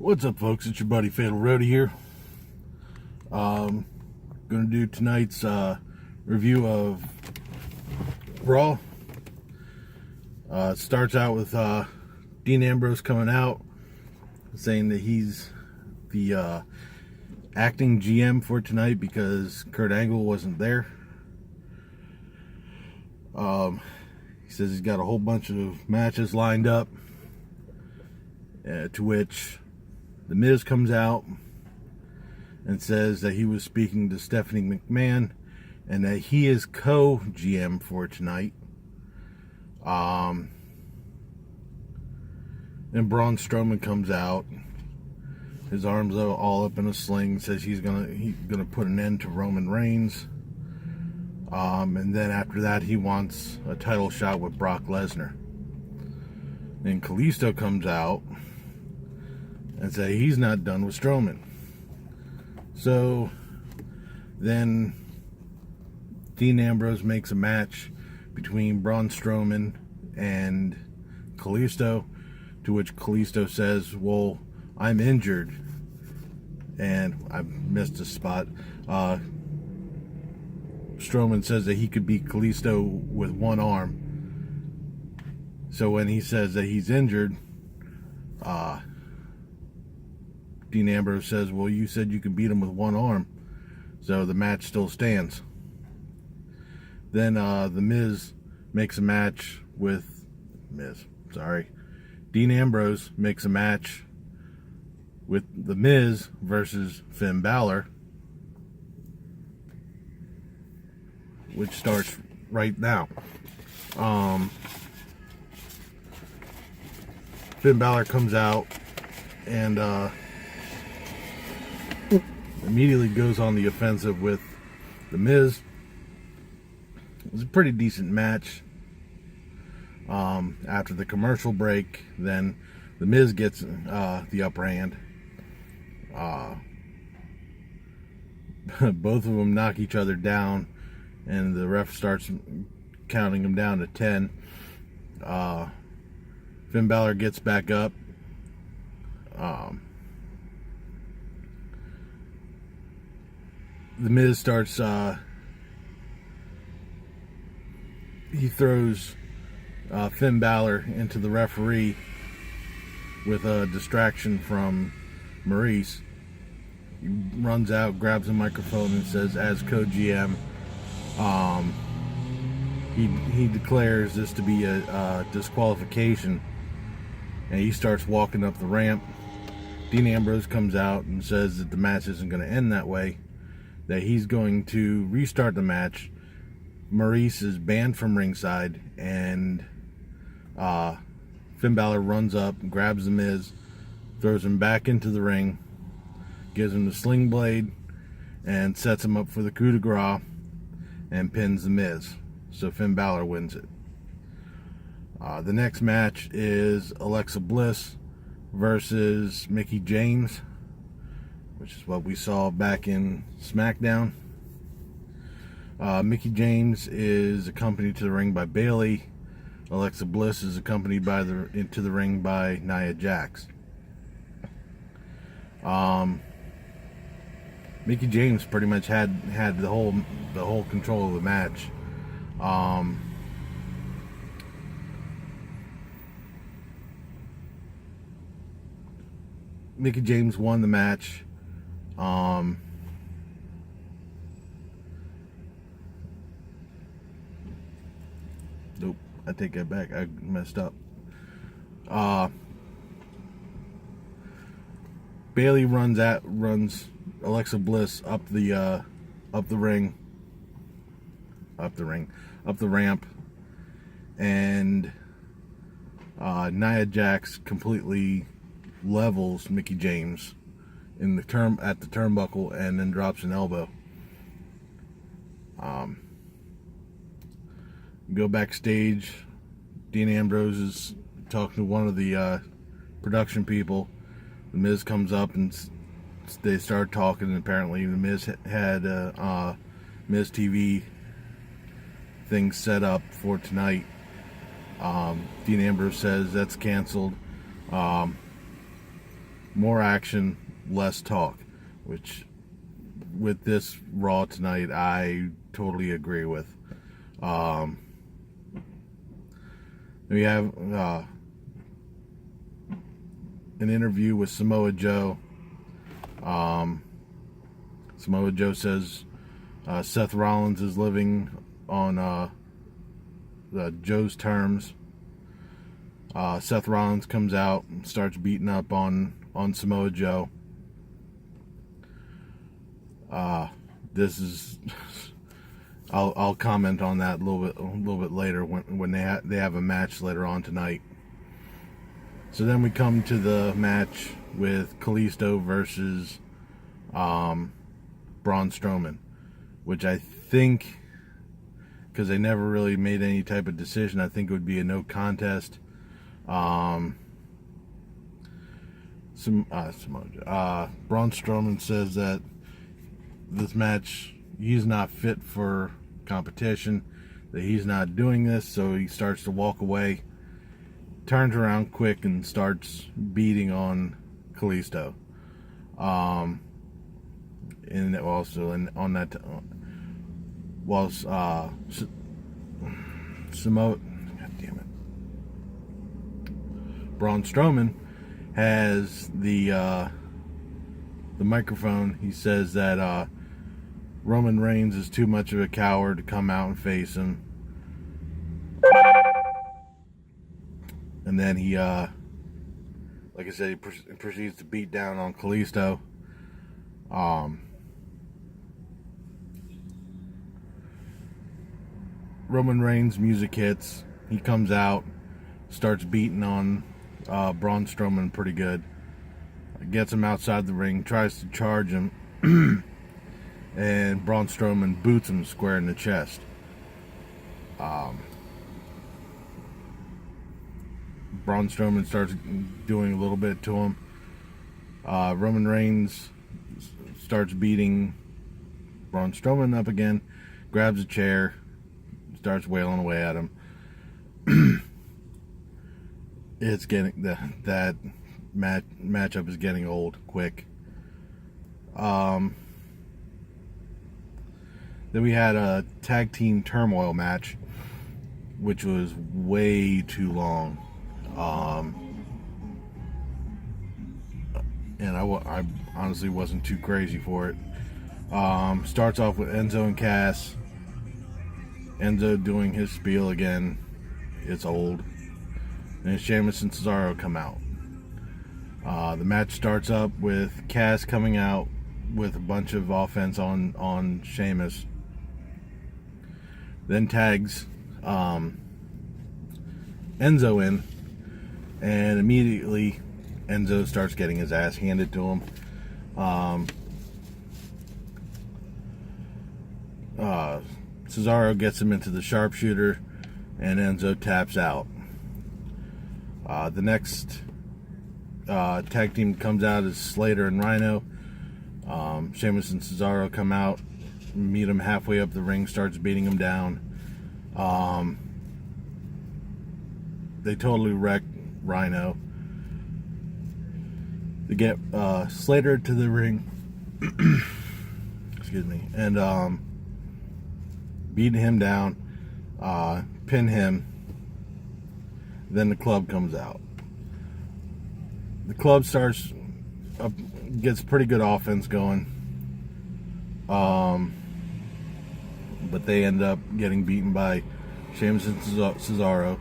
What's up, folks? It's your buddy Fatal Roadie here. Gonna do tonight's review of Raw. It starts out with Dean Ambrose coming out saying that he's the acting GM for tonight because Kurt Angle wasn't there. He says he's got a whole bunch of matches lined up, to which The Miz comes out and says that he was speaking to Stephanie McMahon and that he is co-GM for tonight. And Braun Strowman comes out, his arms are all up in a sling, says he's gonna put an end to Roman Reigns. And then after that, he wants a title shot with Brock Lesnar. Then Kalisto comes out and say he's not done with Strowman. So then Dean Ambrose makes a match between Braun Strowman and Kalisto, to which Kalisto says, well, I'm injured. And I missed a spot. Strowman says that he could beat Kalisto with one arm. So when he says that he's injured, Dean Ambrose says, well, you said you could beat him with one arm. So the match still stands. Then The Miz makes a match with Dean Ambrose makes a match with The Miz versus Finn Balor, which starts right now. Finn Balor comes out and immediately goes on the offensive with The Miz. It was a pretty decent match. After the commercial break, then The Miz gets the upper hand. Both of them knock each other down, and the ref starts counting them down to 10. Finn Balor gets back up. The Miz starts, he throws Finn Balor into the referee with a distraction from Maurice. He runs out, grabs a microphone, and says, as co-GM, he declares this to be a disqualification, and he starts walking up the ramp. Dean Ambrose comes out and says that the match isn't going to end that way, that he's going to restart the match. Maurice is banned from ringside, and Finn Balor runs up, grabs The Miz, throws him back into the ring, gives him the sling blade, and sets him up for the coup de grace, and pins The Miz. So Finn Balor wins it. The next match is Alexa Bliss versus Mickie James, which is what we saw back in SmackDown. Mickie James is accompanied to the ring by Bayley. Alexa Bliss is accompanied into the ring by Nia Jax. Mickie James pretty much had the whole control of the match. Mickie James won the match. Nope, I take that back. I messed up. Bayley runs Alexa Bliss up the ramp, and Nia Jax completely levels Mickie James at the turnbuckle, and then drops an elbow. Go backstage. Dean Ambrose is talking to one of the production people. The Miz comes up and they start talking, and apparently The Miz had Miz TV things set up for tonight. Dean Ambrose says that's canceled. more action, less talk, which with this Raw tonight, I totally agree with. We have an interview with Samoa Joe. Samoa Joe says Seth Rollins is living on Joe's terms. Seth Rollins comes out and starts beating up on Samoa Joe. This is I'll comment on that a little bit later when they have a match later on tonight. So then we come to the match with Kalisto versus Braun Strowman, which I think, because they never really made any type of decision, I think it would be a no contest. Braun Strowman says that this match, he's not fit for competition, that he's not doing this, so he starts to walk away, turns around quick and starts beating on Kalisto. And also, and on that, whilst Braun Strowman has the microphone. He says that Roman Reigns is too much of a coward to come out and face him. And then he, like I said, he proceeds to beat down on Kalisto. Roman Reigns' music hits. He comes out, starts beating on Braun Strowman pretty good. Gets him outside the ring, tries to charge him, and Braun Strowman boots him square in the chest. Braun Strowman starts doing a little bit to him. Roman Reigns starts beating Braun Strowman up again, grabs a chair, starts wailing away at him. It's getting that matchup is getting old quick. Then we had a tag team turmoil match, which was way too long. And I honestly wasn't too crazy for it. Starts off with Enzo and Cass. Enzo doing his spiel again. It's old. And Sheamus and Cesaro come out. The match starts up with Cass coming out with a bunch of offense on Sheamus. Then tags Enzo in, and immediately Enzo starts getting his ass handed to him. Cesaro gets him into the sharpshooter, and Enzo taps out. The next tag team comes out is Slater and Rhino. Sheamus and Cesaro come out, meet him halfway up the ring, starts beating him down. They totally wreck Rhino. They get Slater to the ring, excuse me, and beat him down, pin him. Then the club comes out. The club gets pretty good offense going, but they end up getting beaten by Sheamus and Cesaro.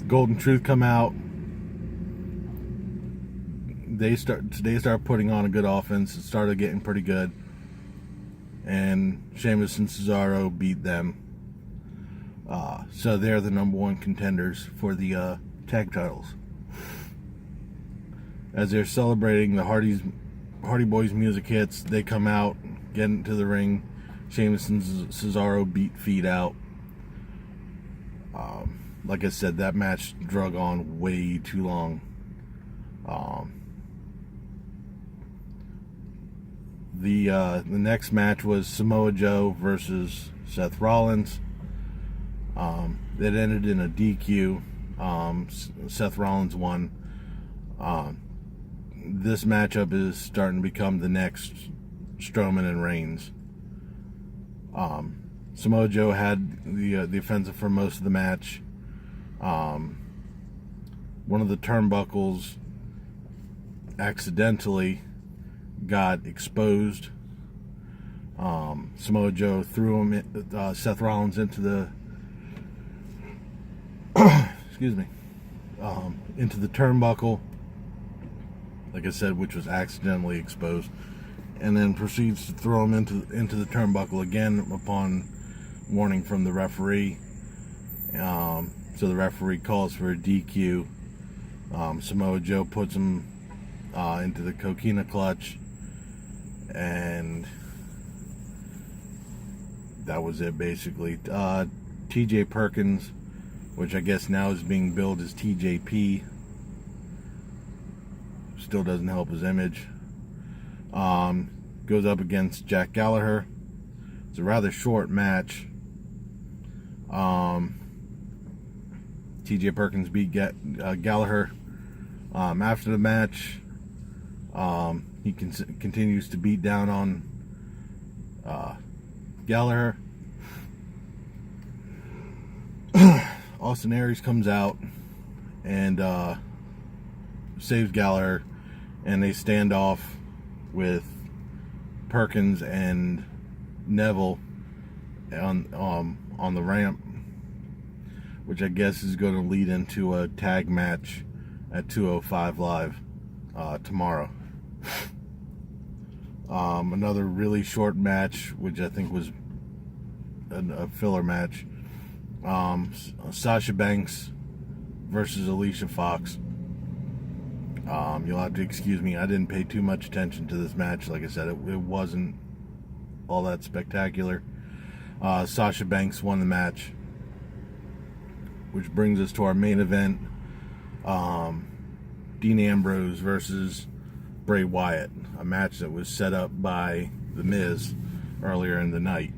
Golden Truth come out. They start putting on a good offense. It started getting pretty good, and Sheamus and Cesaro beat them. So they're the number one contenders for the tag titles. As they're celebrating, the Hardy Boys music hits. They come out, get into the ring. Sheamus and Cesaro beat feet out. Like I said, that match drug on way too long. The next match was Samoa Joe versus Seth Rollins. It ended in a DQ. Seth Rollins won. this matchup is starting to become the next Strowman and Reigns. Samoa Joe had the offensive for most of the match. One of the turnbuckles accidentally got exposed. Samoa Joe threw him, Seth Rollins, into the excuse me, into the turnbuckle, like I said, which was accidentally exposed, and then proceeds to throw him into the turnbuckle again upon warning from the referee. So the referee calls for a DQ. Samoa Joe puts him into the coquina clutch, and that was it basically. TJ Perkins, which I guess now is being billed as TJP, still doesn't help his image. Goes up against Jack Gallagher. It's a rather short match. TJ Perkins beat Gallagher. After the match, he continues to beat down on Gallagher. Austin Aries comes out and saves Gallagher, and they stand off with Perkins and Neville on the ramp, which I guess is going to lead into a tag match at 205 Live tomorrow. Another really short match, which I think was a filler match. Sasha Banks versus Alicia Fox. You'll have to excuse me, I didn't pay too much attention to this match. Like I said, it wasn't all that spectacular. Sasha Banks won the match, which brings us to our main event. Dean Ambrose versus Bray Wyatt, a match that was set up by The Miz earlier in the night.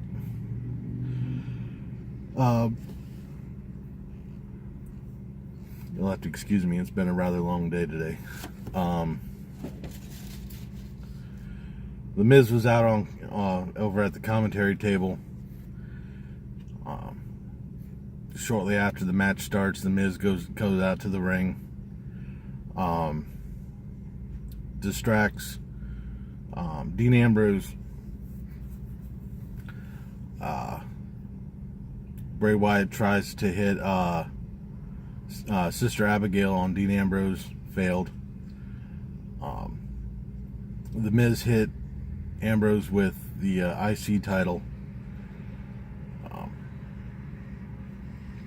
You'll have to excuse me, it's been a rather long day today. The Miz was out on over at the commentary table. Shortly after the match starts, The Miz goes out to the ring, distracts Dean Ambrose. Bray Wyatt tries to hit Sister Abigail on Dean Ambrose, failed. The Miz hit Ambrose with the IC title.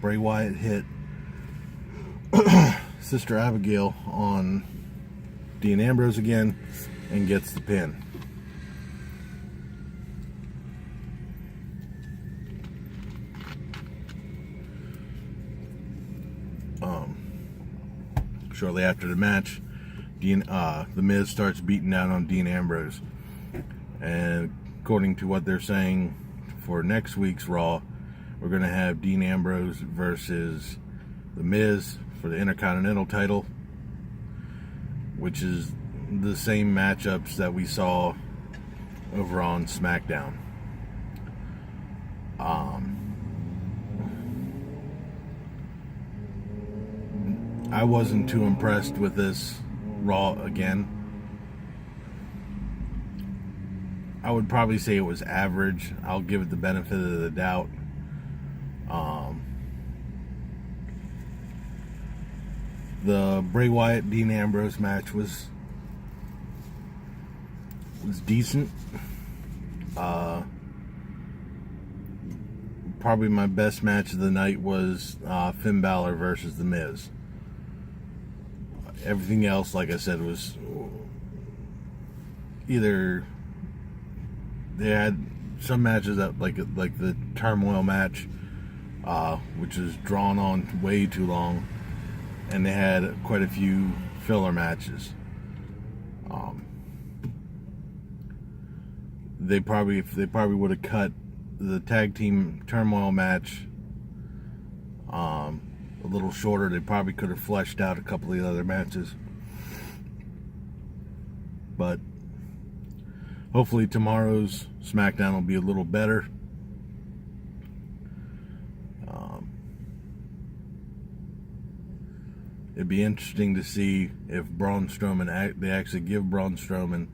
Bray Wyatt hit Sister Abigail on Dean Ambrose again and gets the pin. Shortly after the match, The Miz starts beating down on Dean Ambrose. And according to what they're saying for next week's Raw, we're going to have Dean Ambrose versus The Miz for the Intercontinental title, which is the same matchups that we saw over on SmackDown. I wasn't too impressed with this Raw again. I would probably say it was average. I'll give it the benefit of the doubt. The Bray Wyatt Dean Ambrose match was decent. Probably my best match of the night was Finn Balor versus The Miz. Everything else, like I said, was either they had some matches that like the Turmoil match, which was drawn on way too long, and they had quite a few filler matches. They probably would have cut the tag team Turmoil match a little shorter. They probably could have fleshed out a couple of the other matches. But hopefully tomorrow's SmackDown will be a little better. It'd be interesting to see if Braun Strowman, they actually give Braun Strowman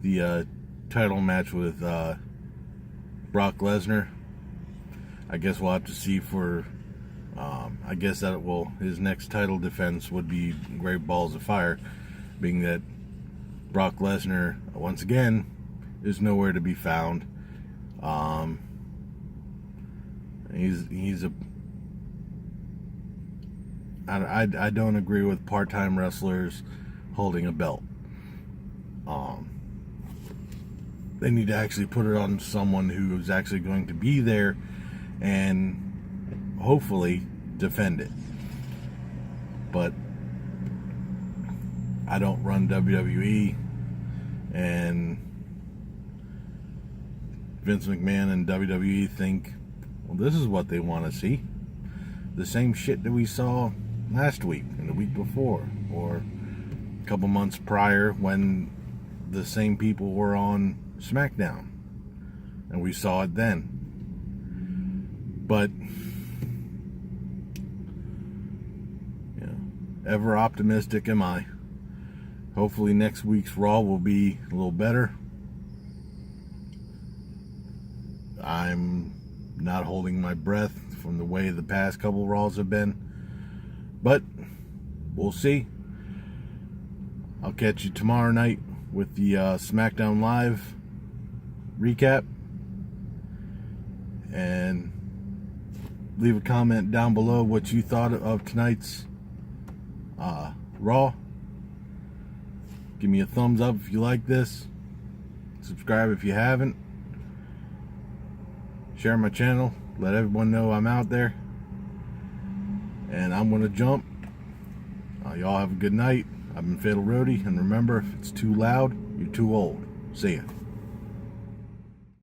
the title match with Brock Lesnar. I guess we'll have to see for, I guess that his next title defense would be Great Balls of Fire, being that Brock Lesnar, once again, is nowhere to be found. He's a I don't agree with part-time wrestlers holding a belt. They need to actually put it on someone who is actually going to be there and hopefully defend it. But I don't run WWE, and Vince McMahon and WWE think, well, this is what they want to see. The same shit that we saw last week and the week before, or a couple months prior when the same people were on SmackDown, and we saw it then. But ever optimistic am I. Hopefully next week's Raw will be a little better. I'm not holding my breath from the way the past couple Raws have been, but we'll see. I'll catch you tomorrow night with the SmackDown Live recap, and leave a comment down below what you thought of tonight's Raw. Give me a thumbs up if you like this. Subscribe if you haven't. Share my channel. Let everyone know I'm out there. And I'm going to jump. Y'all have a good night. I've been Fatal Roadie. And remember, if it's too loud, you're too old. See ya.